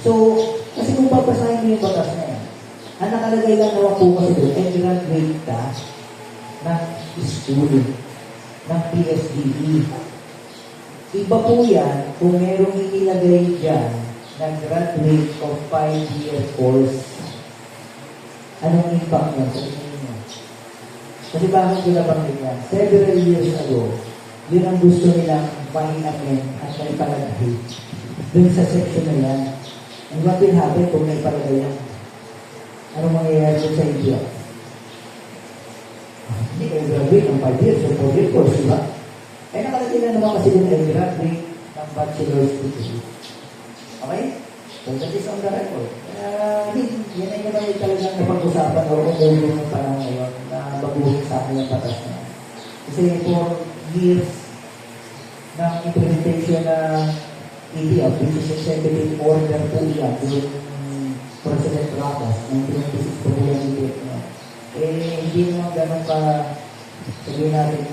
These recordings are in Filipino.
So, kasi kung babasahin mo yung batas na yan, ang nakalagay lang naman po kasi doon, ay graduate ka ng school, ng PSDE. Iba po yan kung merong inilagay dyan na graduate of 5-year course. Anong impact yan sa inyo? Kasi bakit ginabanggit yan? Several years ago, yun ang gusto nilang pahinapin at may palagay dun sa section na yan. And what will happen kung may palagay yan? Anong mangyayari dun sa India? Hindi kayo graduate ng 5 years o 4-year course, diba? Eh nakalagay na naman kasi dun ay graduate ng bachelor's degree. Okay? So that is on the record. Yan ay naman yung talagang napag-usapan o umulong ng panahon ngayon na baguhin sa akin yung batas na. Kasi for years ng implementation na EDF, which is executive order po yan, yung President Ramos, ng 26 po yung EDF niya. Eh, hindi naman ganun pa, sabihin natin,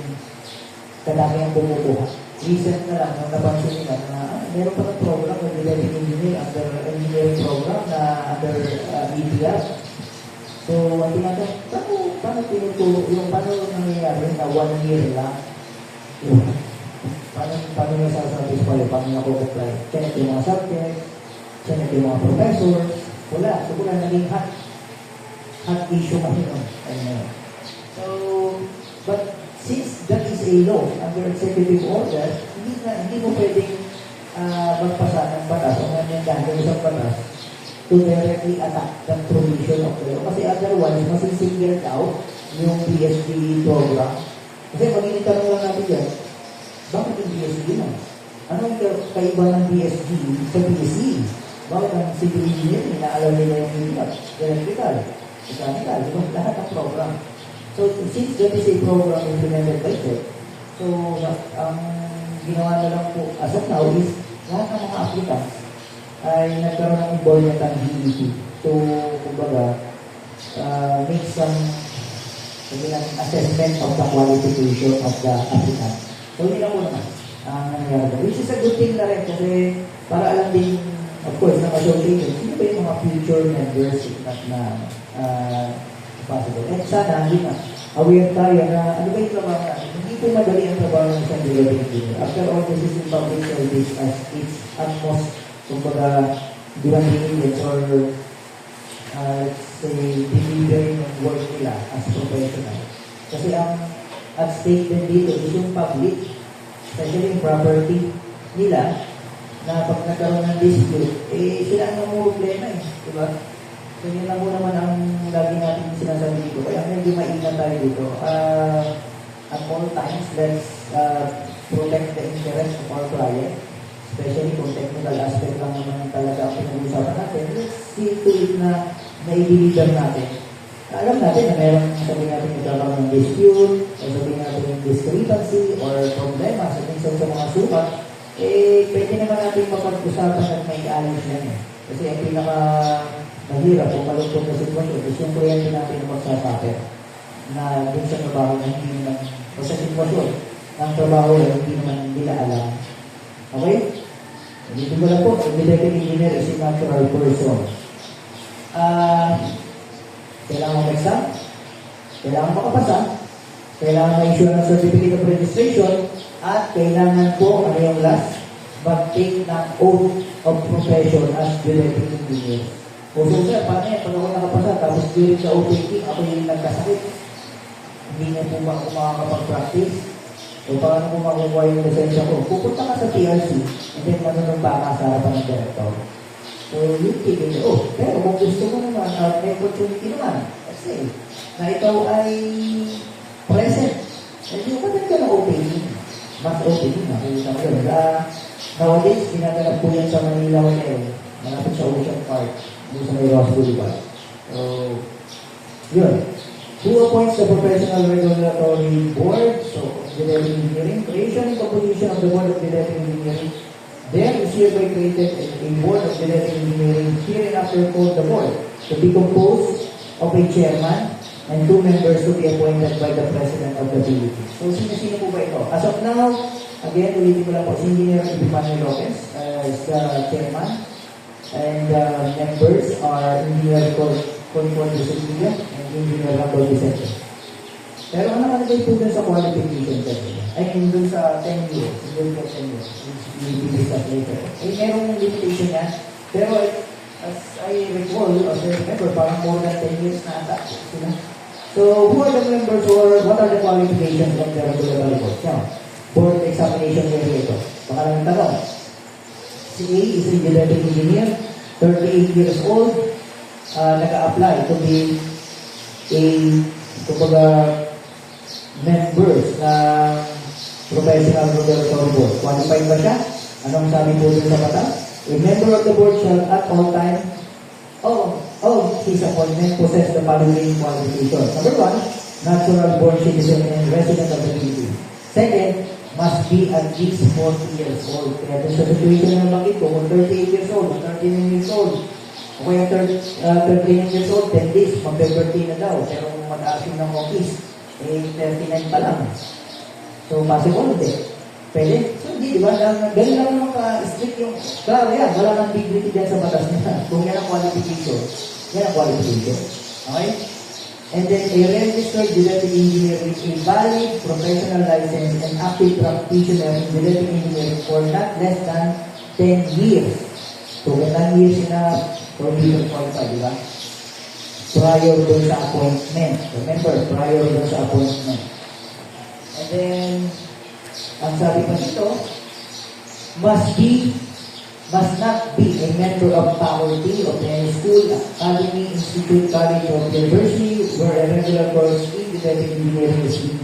kadami ang bumubuha. Recent na lang, nung napansin nila na meron pa ng program ng developing engineer under engineering program na under EDF. So, ang tinatanong, paano tinuturo, yung paano nangyayari na 1 year lang? Paano nyo sasatisfy? Paano nyo ako-apply? Check yung mga subjects, check yung mga professors, wala. So, wala naging hot issue kasi nun. So, but since that is a law under executive order, hindi mo pwedeng magpasa ng batas o nangyayari ng isang batas to directly attack the provision of the law. Kasi otherwise, masisingle out yung PhD program. Kasi magiging tanong lang natin yan, bakit yung PhD na? Anong kaiba ng PhD sa PhD? Bakit ang civil engineering, inaalam nila yung electrical, mechanical, lahat ng program. So, since that is a program implemented by TEC, so, ang ginawa na lang po as of now is lahat ng mga applicants ay nagkaroon ng involvement ng DET to, kumbaga, make some assessment of the qualification of the applicant. So, hindi lang po naman ang nangyari. Which is a good thing na rin kasi para alam din, of course, ng association, sino ba yung mga future members na possible. And sana, hindi na, aware tayo na ano ba yung trabaho natin. Hindi po madali ang trabaho ng isang developing engineer. After all, this is in public service as its utmost, kumbaga, demanding units or let's say, delivering ng work nila as professional. Kasi ang at stake din dito is yung public, especially yung property nila, na pag nagkaroon ng dispute, eh sila ang problema eh. Diba? So yun lang po naman ang lagi natin sinasabi dito. Kaya medyo maingat tayo dito. At all times, let's protect the interest of our client. Especially kung technical aspect lang naman talaga ang pinag-usapan natin. Let's see to it na i-deliver natin. Alam natin na meron sabihin natin nagkakaroon ng dispute, o sabihin natin yung discrepancy or problema sa minsan sa mga sukat, eh pwede naman natin mapag-usapan at may ayos yan eh. Kasi ang mahirap kung malungkot na sitwasyon, is yung kliyente natin na magsasapit na dun sa trabaho na hindi naman, o sa sitwasyon ng trabaho na hindi naman nila alam. Okay? Dito ko lang po, ang developing engineer is a natural person. Kailangan mag-exam, kailangan makapasa, kailangan ma-issue ng certificate of registration, at kailangan po, ano yung last, mag-take ng oath of profession as developing engineer. O so sir, paano yan? Pag ako nakapasa, tapos during sa OPT, ako yung nagkasakit. Hindi na po ba ako makakapag-practice? O paano ko makukuha yung lisensya ko? Pupunta ka sa PRC, and then manunumpa ka sa harapan ng director. So, yung tigil niyo, pero kung gusto mo naman, may opportunity naman, kasi, na ikaw ay present. And yung maganda ka na OPT, mas OPT, nakikita mo yun. Nowadays, ginaganap po yan sa Manila Hotel, malapit sa Ocean Park, doon sa may Ross Boulevard. So, yun. Who appoints the Professional Regulatory Board? So, Developing Engineering. Creation and composition of the Board of Developing Engineering. There is hereby created a Board of Developing Engineering hereinafter called the Board to be composed of a chairman and 2 members to be appointed by the President of the Philippines. So, sino-sino po ba ito? As of now, again, ulitin ko lang po, si Engineer Epifanio Lopez is the chairman. And members are Engineer Concord Vicente and Engineer Rambal Vicente. Pero ang nakalagay po dun sa qualification test, I mean dun sa 10 years, dun sa 10 years, which we will discuss later. Merong limitation yan, pero as I recall, as I remember, parang more than 10 years na ata sila. So, who are the members or what are the qualifications of the regulatory board? Now, board examination area ito. Pakalang tanong. Si A is a genetic engineer, 38 years old, nag-a-apply to be a, kumbaga, members ng professional regulatory board. Qualified ba siya? Anong sabi po dun sa batas? A member of the board shall at all time his appointment possess the following qualifications. Number 1, natural born citizen and resident of the Philippines. Second, must be at least 40 years old. Kaya sa situation na bakit ko, kung 38 years old, 39 years old, o kaya 39 years old, 10 days, mag-birthday na daw. Pero kung mag-asin ng office, 39 pa lang. So, possible, hindi. Pwede? So, hindi, di ba? Ganun lang naman ka-strict yung, klaro yan, wala nang dignity dyan sa batas niya. Kung yan ang qualification, yan ang qualification. Okay? And then, a registered genetic engineer with a valid professional license and active practitioner in genetic engineering for not less than 10 years. So, kung 10 years na, for me to qualify, di ba? Prior doon sa appointment. Remember, prior doon sa appointment. And then, ang sabi pa dito, must not be a member of faculty of any school, academy, institute, college, or university where a regular course in genetic engineering is being